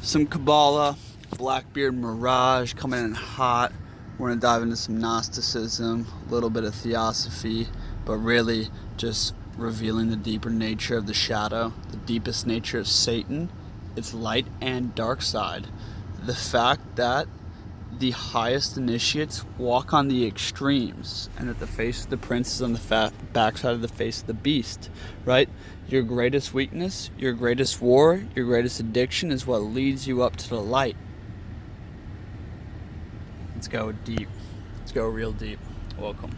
some Qabalah, Blackbeard Mirage coming in hot. We're going to dive into some Gnosticism, a little bit of Theosophy, but really just revealing the deeper nature of the shadow, the deepest nature of Satan, its light and dark side. The fact that the highest initiates walk on the extremes, and that the face of the prince is on the backside of the face of the beast, right? Your greatest weakness, your greatest war, your greatest addiction is what leads you up to the light. Let's go deep. Let's go real deep. Welcome.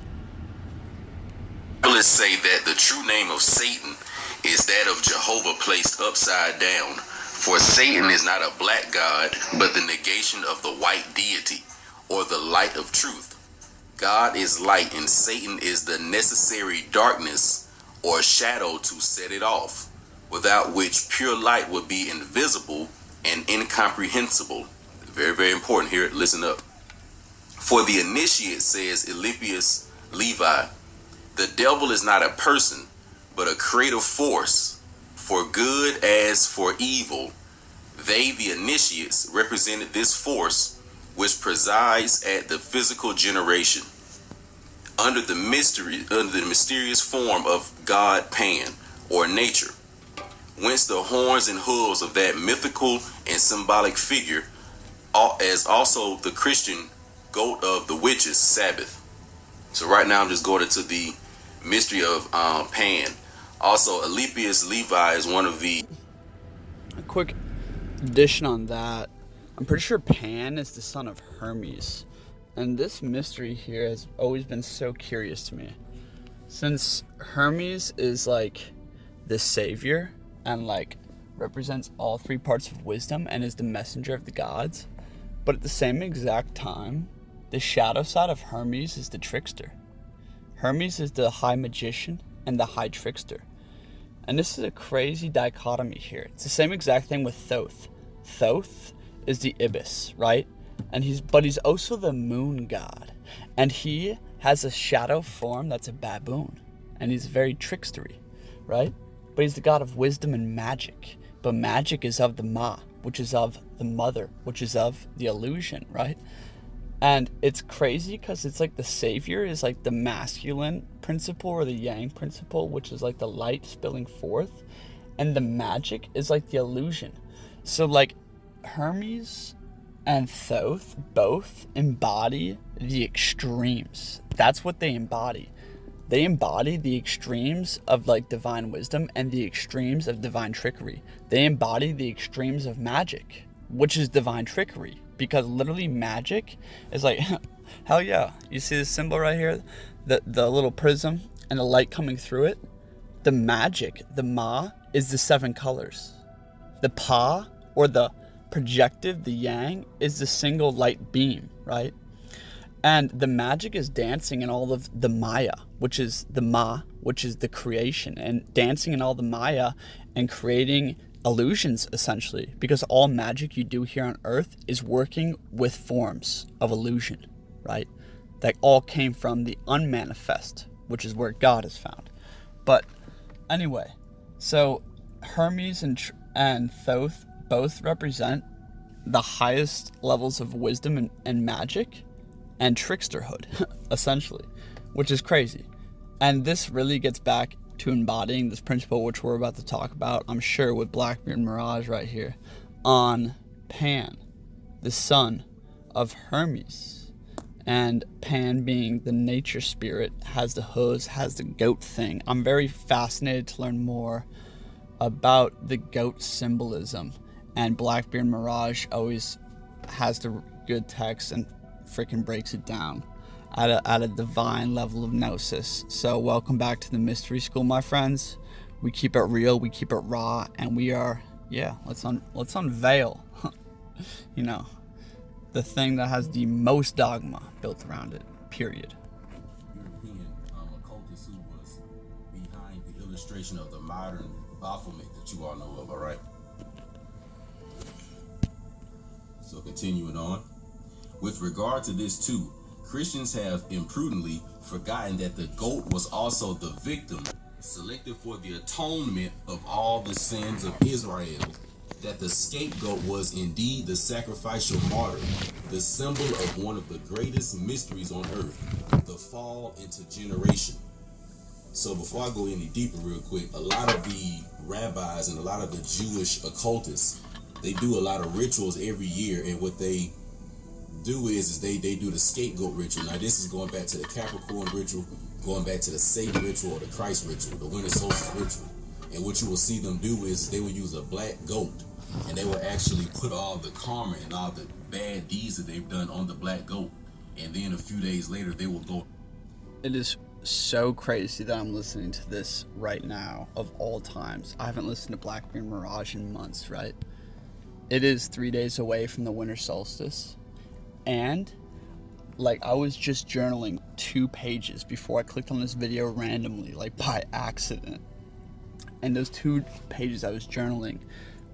Let's say that the true name of Satan is that of Jehovah placed upside down. For Satan is not a black god, but the negation of the white deity, or the light of truth. God is light, and Satan is the necessary darkness or shadow to set it off, without which pure light would be invisible and incomprehensible. Very, very important here. Listen up. For the initiate, says Elipius Levi, the devil is not a person, but a creative force, for good as for evil. They, the initiates, represented this force which presides at the physical generation under the mysterious form of God Pan, or nature, whence the horns and hooves of that mythical and symbolic figure, as also the Christian goat of the witches, Sabbath. So right now I'm just going into the mystery of Pan. Also, Elipius Levi is one of the... A quick addition on that. I'm pretty sure Pan is the son of Hermes. And this mystery here has always been so curious to me. Since Hermes is like the savior and like represents all three parts of wisdom and is the messenger of the gods, but at the same exact time, the shadow side of Hermes is the trickster. Hermes is the high magician and the high trickster. And this is a crazy dichotomy here. It's the same exact thing with Thoth. Thoth is the ibis, right? And he's also the moon god. And he has a shadow form that's a baboon. And he's very trickstery, right? But he's the god of wisdom and magic. But magic is of the Ma, which is of the mother, which is of the illusion, right? And it's crazy because it's like the savior is like the masculine principle or the yang principle, which is like the light spilling forth. And the magic is like the illusion. So like Hermes and Thoth both embody the extremes. That's what they embody. They embody the extremes of like divine wisdom and the extremes of divine trickery. They embody the extremes of magic, which is divine trickery. Because literally magic is like, hell yeah. You see this symbol right here? The little prism and the light coming through it? The magic, the Ma, is the 7 colors. The Pa, or the projective, the Yang, is the single light beam, right? And the magic is dancing in all of the Maya, which is the Ma, which is the creation. And dancing in all the Maya and creating illusions, essentially, because all magic you do here on earth is working with forms of illusion, right? That all came from the unmanifest, which is where God is found. But anyway, so Hermes and Thoth both represent the highest levels of wisdom and magic and tricksterhood, essentially, which is crazy. And this really gets back to embodying this principle, which we're about to talk about, I'm sure, with Blackbeard Mirage right here, on Pan, the son of Hermes. And Pan, being the nature spirit, has the hooves, has the goat thing. I'm very fascinated to learn more about the goat symbolism. And Blackbeard Mirage always has the good text and freaking breaks it down at a divine level of gnosis. So welcome back to the Mystery School, my friends. We keep it real, we keep it raw, and we are, let's unveil, you know, the thing that has the most dogma built around it, period. European occultist who was behind the illustration of the modern Baphomet that you all know of, all right? So continuing on, with regard to this too, Christians have imprudently forgotten that the goat was also the victim selected for the atonement of all the sins of Israel that the scapegoat was indeed the sacrificial martyr, the symbol of one of the greatest mysteries on earth, the fall into generation. So before I go any deeper real quick, a lot of the rabbis and a lot of the Jewish occultists, they do a lot of rituals every year, and what they do is they do the scapegoat ritual. Now this is going back to the Capricorn ritual, going back to the Satan ritual or the Christ ritual, the winter solstice ritual. And what you will see them do is they will use a black goat, and they will actually put all the karma and all the bad deeds that they've done on the black goat. And then a few days later, they will go. It is so crazy that I'm listening to this right now, of all times. I haven't listened to Blackbeard Mirage in months, right? It is 3 days away from the winter solstice. And, like, I was just journaling 2 pages before I clicked on this video randomly, like by accident. And those 2 pages I was journaling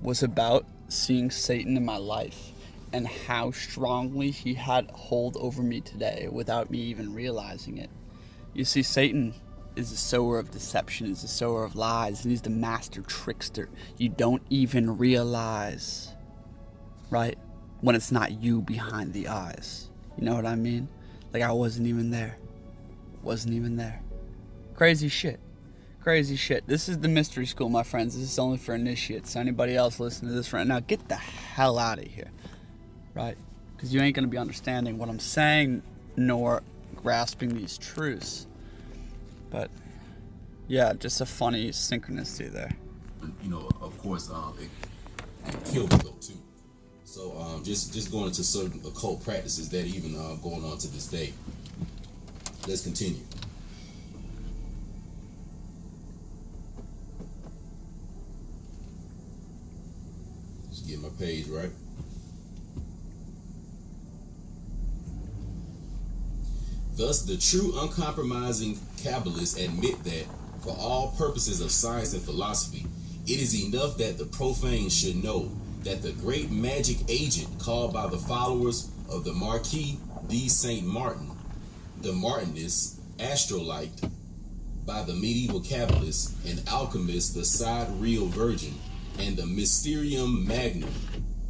was about seeing Satan in my life and how strongly he had hold over me today without me even realizing it. You see, Satan is the sower of deception, is the sower of lies, and he's the master trickster. You don't even realize, right, when it's not you behind the eyes. You know what I mean? Like, I wasn't even there. Wasn't even there. Crazy shit. Crazy shit. This is the mystery school, my friends. This is only for initiates. So anybody else listening to this right now, get the hell out of here, right? Because you ain't going to be understanding what I'm saying, nor grasping these truths. But yeah, just a funny synchronicity there. You know, of course, it killed me though too. So just going into certain occult practices that even going on to this day. Let's continue. Get my page right. Thus, the true uncompromising Kabbalists admit that, for all purposes of science and philosophy, it is enough that the profane should know that the great magic agent called by the followers of the Marquis de Saint Martin, the Martinist Astrolite, by the medieval Kabbalists and alchemists, the Sidereal Virgin, and the Mysterium Magnum,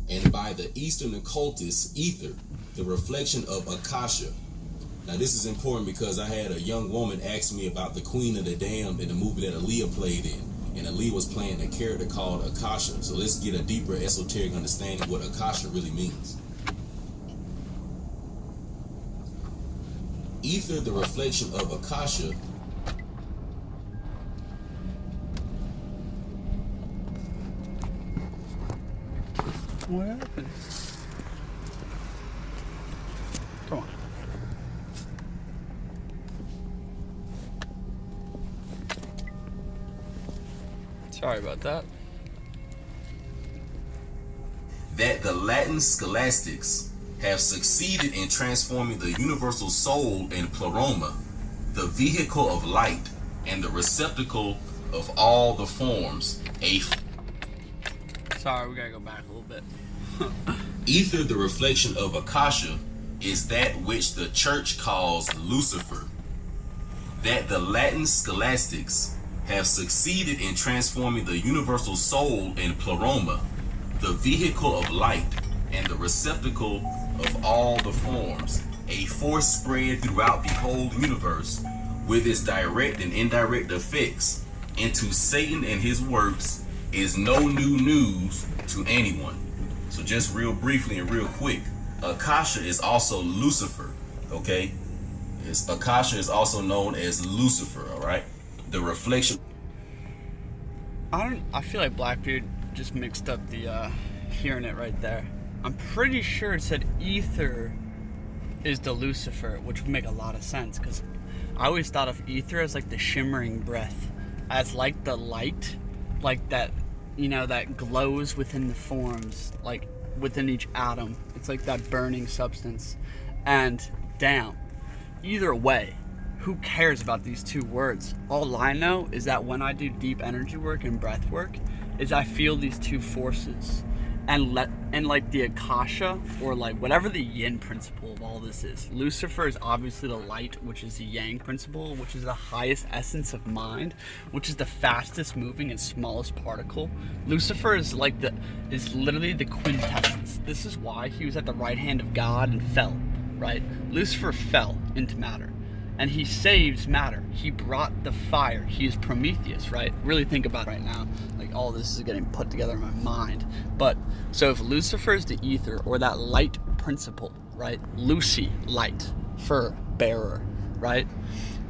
and by the Eastern occultists, Aether, the reflection of Akasha. Now this is important because I had a young woman ask me about the Queen of the Damned in the movie that Aaliyah played in, and Aaliyah was playing a character called Akasha. So let's get a deeper esoteric understanding of what Akasha really means. Aether, the reflection of Akasha, What happened? Come on. Sorry about that. that the Latin scholastics have succeeded in transforming the universal soul in pleroma, the vehicle of light and the receptacle of all the forms, Sorry, we gotta go back a little bit. Ether, the reflection of Akasha, is that which the church calls Lucifer. That the Latin scholastics have succeeded in transforming the universal soul in pleroma, the vehicle of light and the receptacle of all the forms, a force spread throughout the whole universe with its direct and indirect effects into Satan and his works, is no new news to anyone. So just real briefly and real quick, Akasha is also Lucifer, okay? Akasha is also known as Lucifer, all right? The reflection. I feel like Blackbeard just mixed up the hearing it right there. I'm pretty sure it said Aether is the Lucifer, which would make a lot of sense, because I always thought of Aether as like the shimmering breath, as like the light, like that, you know, that glows within the forms, like within each atom. It's like that burning substance. And damn, either way, who cares about these two words? All I know is that when I do deep energy work and breath work, is I feel these two forces. And like the Akasha, or like whatever the yin principle of all this is. Lucifer is obviously the light, which is the yang principle, which is the highest essence of mind, which is the fastest moving and smallest particle. Lucifer is literally the quintessence. This is why he was at the right hand of God and fell, right? Lucifer fell into matter. And he saves matter. He brought the fire. He is Prometheus, right? Really think about it right now. Like, all this is getting put together in my mind. But, so if Lucifer is the ether, or that light principle, right? Lucy, light, fur, bearer, right?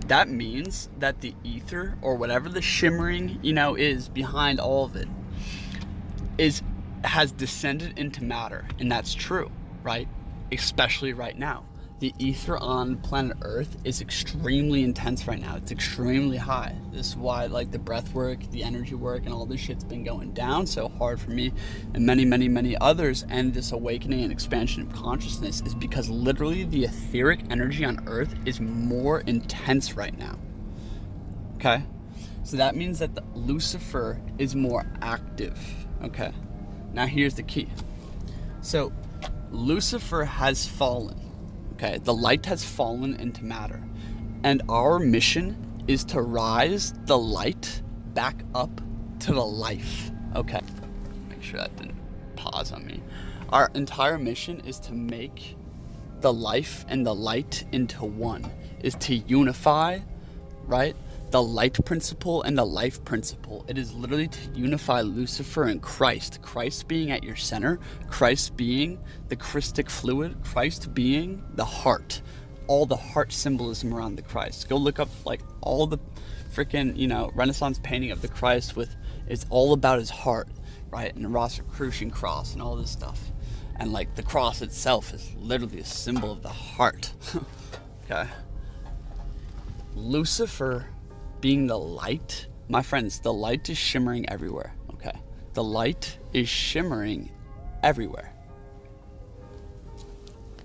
That means that the ether, or whatever the shimmering, is behind all of it, has descended into matter. And that's true, right? Especially right now. The ether on planet Earth is extremely intense right now. It's extremely high. This is why, like, the breath work, the energy work, and all this shit's been going down so hard for me and many, many, many others. And this awakening and expansion of consciousness is because literally the etheric energy on Earth is more intense right now. Okay? So that means that the Lucifer is more active. Okay? Now here's the key. So Lucifer has fallen. Okay, the light has fallen into matter, and our mission is to rise the light back up to the life. Okay, make sure that didn't pause on me. Our entire mission is to make the life and the light into one, is to unify, right? The light principle and the life principle. It is literally to unify Lucifer and Christ. Christ being at your center, Christ being the Christic fluid, Christ being the heart. All the heart symbolism around the Christ. Go look up like all the freaking, Renaissance painting of the Christ it's all about his heart, right? And the Rosicrucian cross and all this stuff. And like the cross itself is literally a symbol of the heart. Okay. Lucifer being the light, my friends, the light is shimmering everywhere, okay? The light is shimmering everywhere.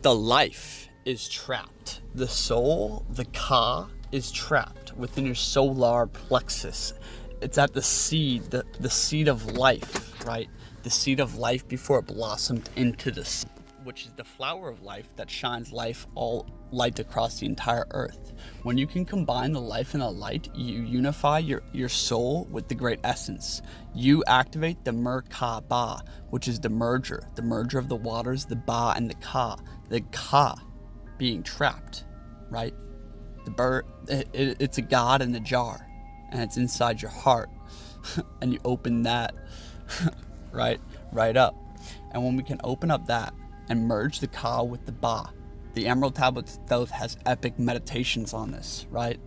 The life is trapped. The soul, the Ka, is trapped within your solar plexus. It's at the seed, the seed of life, right? The seed of life before it blossomed into the seed, which is the flower of life that shines all light across the entire earth. When you can combine the life and the light, you unify your soul with the great essence. You activate the Merkabah, which is the merger of the waters, the Ba and the Ka. The Ka being trapped, right? The bird, it's a God in the jar, and it's inside your heart, and you open that, right up. And when we can open up that and merge the Ka with the Ba, the Emerald Tablets Thoth has epic meditations on this, right?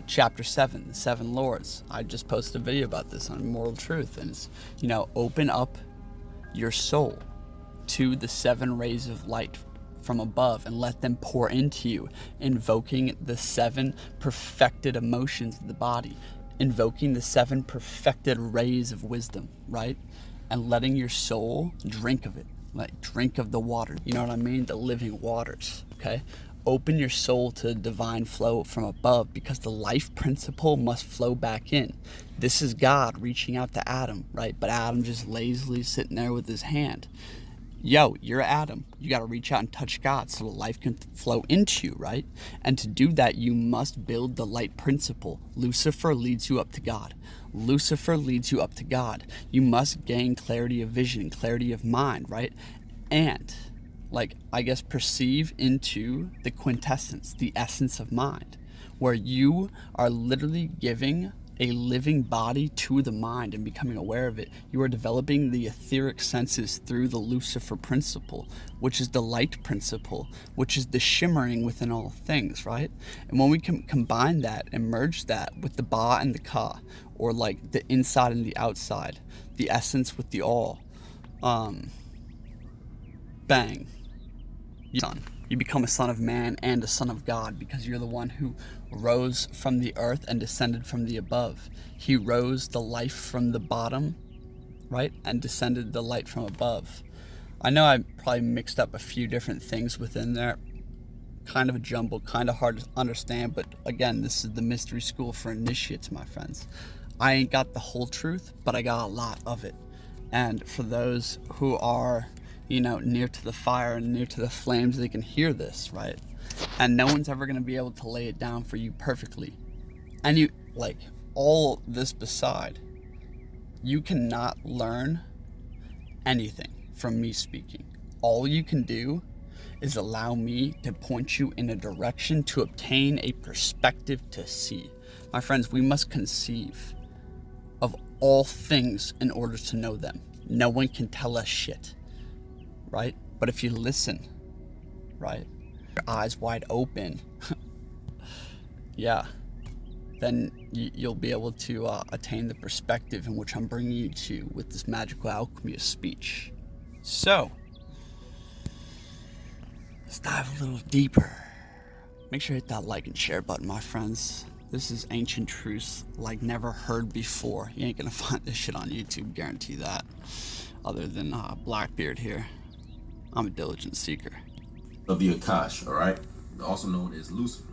Chapter 7, the 7 Lords. I just posted a video about this on Immortal Truth, and it's, open up your soul to the 7 rays of light from above and let them pour into you, invoking the 7 perfected emotions of the body, invoking the 7 perfected rays of wisdom, right? And letting your soul drink of it. Like, drink of the water, you know what I mean? The living waters, okay? Open your soul to divine flow from above, because the life principle must flow back in. This is God reaching out to Adam, right? But Adam just lazily sitting there with his hand. Yo, you're Adam. You got to reach out and touch God so the life can flow into you, right? And to do that, you must build the light principle. Lucifer leads you up to God. Lucifer leads you up to God. You must gain clarity of vision, clarity of mind, right? And, perceive into the quintessence, the essence of mind, where you are literally giving a living body to the mind and becoming aware of it. You are developing the etheric senses through the Lucifer principle, which is the light principle, which is the shimmering within all things, right? And when we can combine that and merge that with the Ba and the Ka, or like the inside and the outside, the essence with the all, bang, you become a son of man and a son of God, because you're the one who rose from the earth and descended from the above. He rose the life from the bottom, right, and descended the light from above. I know I probably mixed up a few different things within there, kind of a jumble, kind of hard to understand, but again, this is the mystery school for initiates, my friends. I ain't got the whole truth, but I got a lot of it. And for those who are, near to the fire and near to the flames, they can hear this, right? And no one's ever going to be able to lay it down for you perfectly. And all this beside, you cannot learn anything from me speaking. All you can do is allow me to point you in a direction to obtain a perspective to see. My friends, we must conceive of all things in order to know them. No one can tell us shit, right? But if you listen, right, your eyes wide open, yeah, then you'll be able to attain the perspective in which I'm bringing you to with this magical alchemy of speech. So, let's dive a little deeper. Make sure to hit that like and share button, my friends. This is ancient truths like never heard before. You ain't gonna find this shit on YouTube, guarantee that. Other than Blackbeard here. I'm a diligent seeker. Of the Akasha, alright? Also known as Lucifer.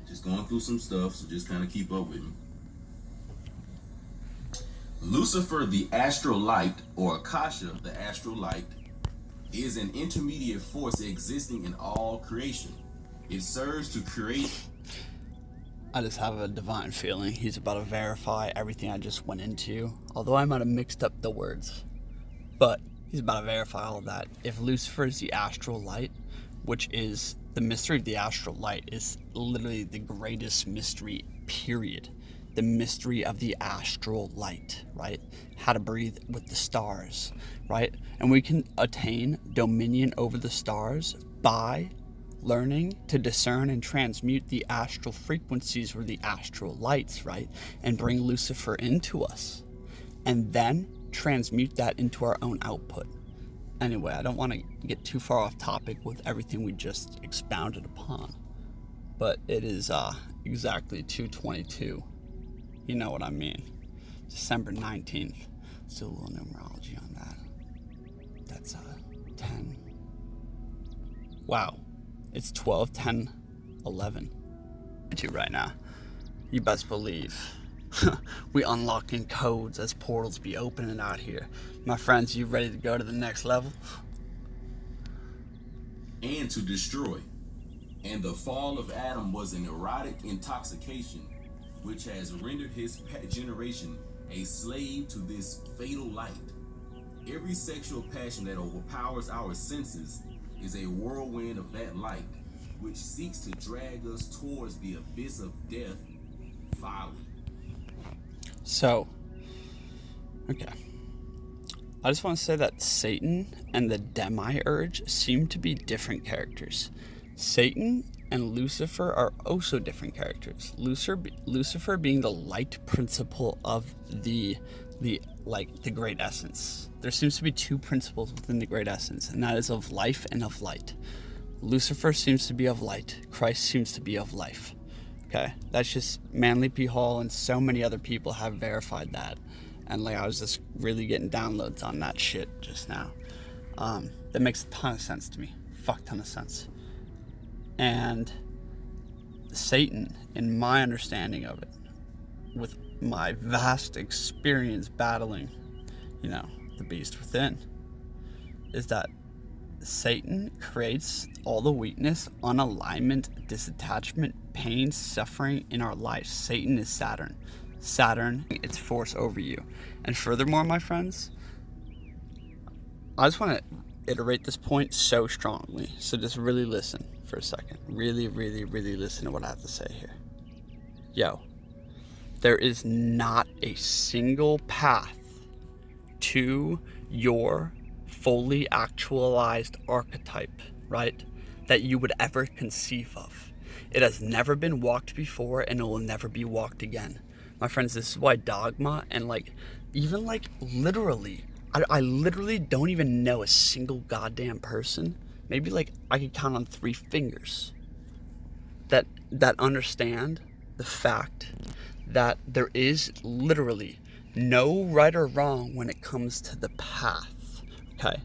Just going through some stuff, so just kind of keep up with me. Lucifer, the astral light, or Akasha, the astral light, is an intermediate force existing in all creation. It serves to create... I just have a divine feeling he's about to verify everything I just went into, although I might have mixed up the words. But he's about to verify all of that. If Lucifer is the astral light, which is the mystery of the astral light, is literally the greatest mystery, period. The mystery of the astral light, right? How to breathe with the stars, right? And we can attain dominion over the stars by learning to discern and transmute the astral frequencies or the astral lights, right? And bring Lucifer into us. And then transmute that into our own output. Anyway, I don't want to get too far off topic with everything we just expounded upon. But it is exactly 2:22. You know what I mean. December 19th. Let's do a little numerology on that. That's 10. Wow. It's 12, 10, 11. Right now. You best believe. We unlocking codes as portals be opening out here. My friends, you ready to go to the next level? And to destroy. And the fall of Adam was an erotic intoxication, which has rendered his generation a slave to this fatal light. Every sexual passion that overpowers our senses is a whirlwind of that light, which seeks to drag us towards the abyss of death, folly. So, okay. I just want to say that Satan and the Demiurge seem to be different characters. Satan and Lucifer are also different characters. Lucifer being the light principle of the great essence. There seems to be two principles within the great essence, and that is of life and of light. Lucifer seems to be of light. Christ seems to be of life. Okay, that's just Manly P. Hall and so many other people have verified that. And I was just really getting downloads on that shit just now. That makes a ton of sense to me. Fuck ton of sense. And Satan, in my understanding of it, with my vast experience battling, the beast within, is that Satan creates all the weakness, unalignment, disattachment, pain, suffering in our lives. Satan is Saturn. Saturn, its force over you. And furthermore, my friends, I just want to iterate this point so strongly. So just really listen for a second. Really, really, really listen to what I have to say here. Yo, there is not a single path to your fully actualized archetype, right, that you would ever conceive of. It has never been walked before, and it will never be walked again. My friends, this is why dogma and literally, I literally don't even know a single goddamn person, maybe I could count on 3 fingers, that understand the fact that there is literally no right or wrong when it comes to the path, okay?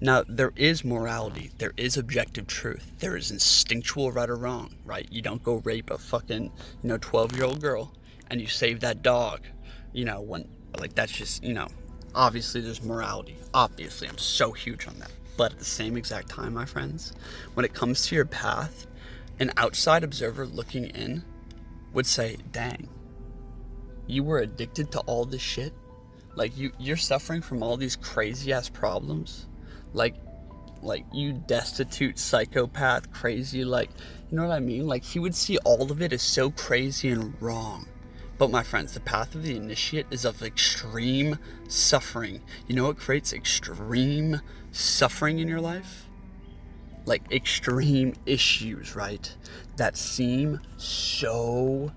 Now, there is morality, there is objective truth, there is instinctual right or wrong, right? You don't go rape a fucking, 12-year-old girl and you save that dog, when, that's just, obviously there's morality. Obviously, I'm so huge on that. But at the same exact time, my friends, when it comes to your path, an outside observer looking in would say, dang, you were addicted to all this shit? Like, you're suffering from all these crazy-ass problems? Like you destitute psychopath, crazy, like, you know what I mean? Like, he would see all of it as so crazy and wrong. But my friends, the path of the initiate is of extreme suffering. You know what creates extreme suffering in your life? Like extreme issues, right? That seem so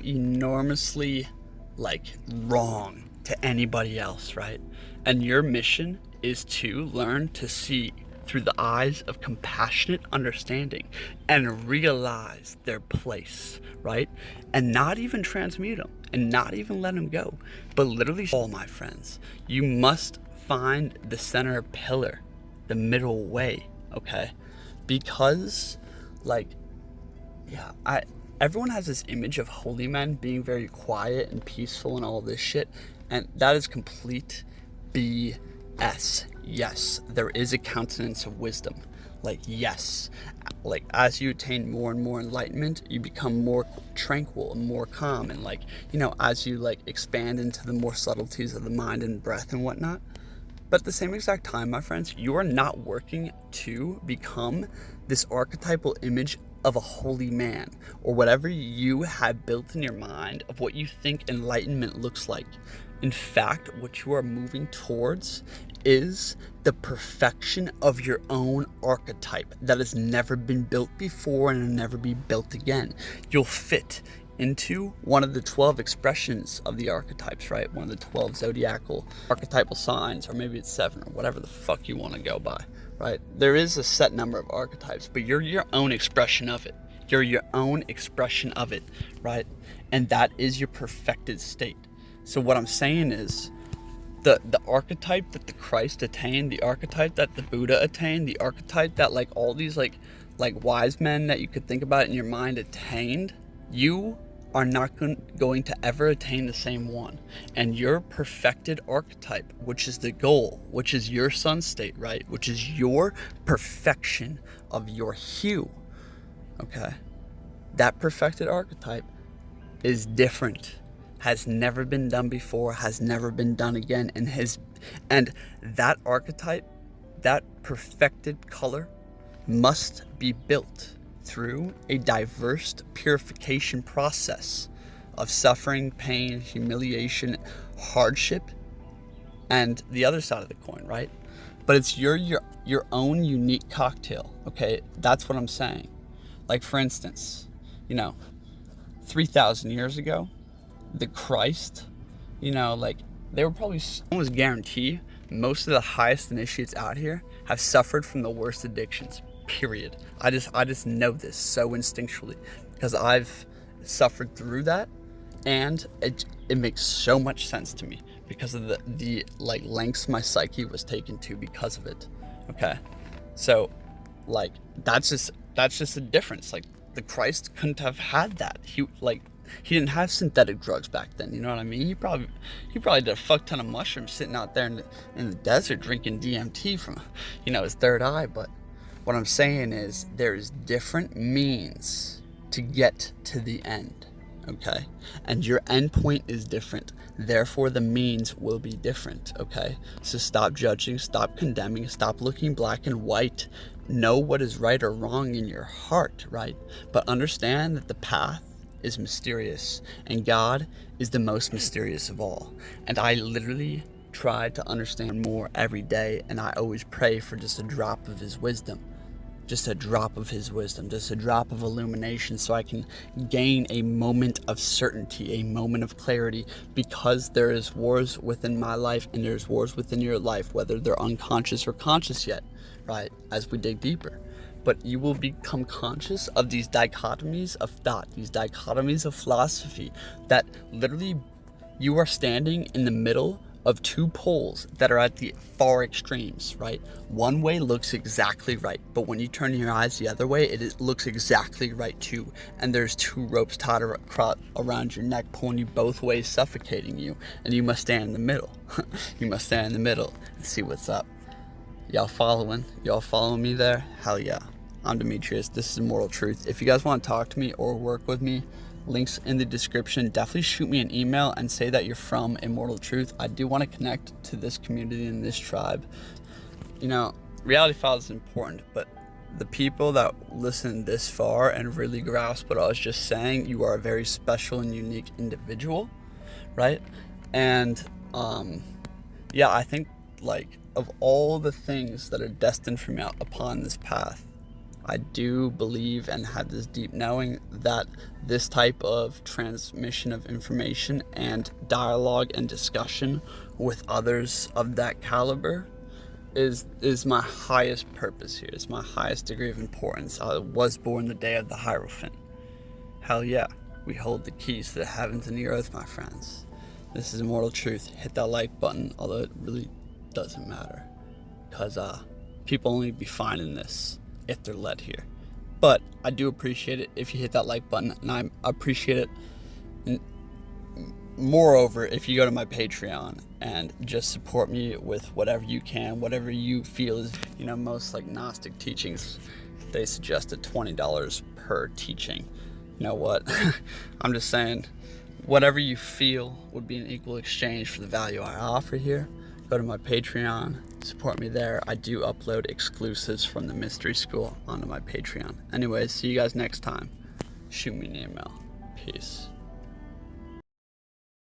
enormously wrong to anybody else, right? And your mission is to learn to see through the eyes of compassionate understanding and realize their place, right? And not even transmute them and not even let them go, but literally, all my friends, you must find the center pillar, the middle way, okay? Because everyone has this image of holy men being very quiet and peaceful and all this shit, and that is complete BS. Yes, there is a countenance of wisdom. Yes, as you attain more and more enlightenment, you become more tranquil and more calm, and as you expand into the more subtleties of the mind and breath and whatnot. But at the same exact time, my friends, you are not working to become this archetypal image of a holy man, or whatever you have built in your mind of what you think enlightenment looks like. In fact, what you are moving towards is the perfection of your own archetype that has never been built before and will never be built again. You'll fit into one of the 12 expressions of the archetypes, right? One of the 12 zodiacal archetypal signs, or maybe it's 7, or whatever the fuck you want to go by, right? There is a set number of archetypes, but you're your own expression of it. You're your own expression of it, right? And that is your perfected state. So what I'm saying is, the archetype that the Christ attained, the archetype that the Buddha attained, the archetype that all these wise men that you could think about in your mind attained, you are not going to ever attain the same one. And your perfected archetype, which is the goal, which is your sun state, right? Which is your perfection of your hue, okay? That perfected archetype is different, has never been done before, has never been done again, and that archetype, that perfected color, must be built through a diverse purification process of suffering, pain, humiliation, hardship, and the other side of the coin, right? But it's your own unique cocktail, okay? That's what I'm saying. For instance, 3,000 years ago, the Christ, they were probably almost guaranteed most of the highest initiates out here have suffered from the worst addictions, period. I just know this so instinctually because I've suffered through that, and it makes so much sense to me because of the lengths my psyche was taken to because of it. Okay, so that's just a difference. The Christ couldn't have had that. He didn't have synthetic drugs back then, you know what I mean? He probably did a fuck ton of mushrooms sitting out there in the desert drinking DMT from, his third eye. But what I'm saying is there's different means to get to the end, okay? And your end point is different. Therefore, the means will be different, okay? So stop judging, stop condemning, stop looking black and white. Know what is right or wrong in your heart, right? But understand that the path is mysterious, and God is the most mysterious of all. And I literally try to understand more every day, and I always pray for just a drop of his wisdom, just a drop of his wisdom, just a drop of illumination, so I can gain a moment of certainty, a moment of clarity, because there is wars within my life and there's wars within your life, whether they're unconscious or conscious yet, right, as we dig deeper. But you will become conscious of these dichotomies of thought, these dichotomies of philosophy, that literally you are standing in the middle of two poles that are at the far extremes, right? One way looks exactly right, but when you turn your eyes the other way, it looks exactly right too. And there's two ropes tied around your neck, pulling you both ways, suffocating you, and you must stand in the middle. You must stand in the middle and see what's up. Y'all following? Y'all following me there? Hell yeah. I'm Dmitrius. This is Immortal Truth. If you guys want to talk to me or work with me, links in the description. Definitely shoot me an email and say that you're from Immortal Truth. I do want to connect to this community and this tribe. You know, Reality Files is important, but the people that listen this far and really grasp what I was just saying, you are a very special and unique individual, right? And yeah, I think, like, of all the things that are destined for me upon this path, I do believe and have this deep knowing that this type of transmission of information and dialogue and discussion with others of that caliber is my highest purpose here. It's my highest degree of importance. I was born the day of the Hierophant. Hell yeah, we hold the keys to the heavens and the earth, my friends. This is Immortal Truth. Hit that like button, although it really doesn't matter, because people only be finding this if they're led here. But I do appreciate it if you hit that like button, and I appreciate it moreover if you go to my Patreon and just support me with whatever you can, whatever you feel is, you know, most like Gnostic teachings, they suggested $20 per teaching. You know what? I'm just saying, whatever you feel would be an equal exchange for the value I offer here. Go to my Patreon, support me there. I do upload exclusives from the Mystery School onto my Patreon. Anyways, see you guys next time. Shoot me an email. Peace.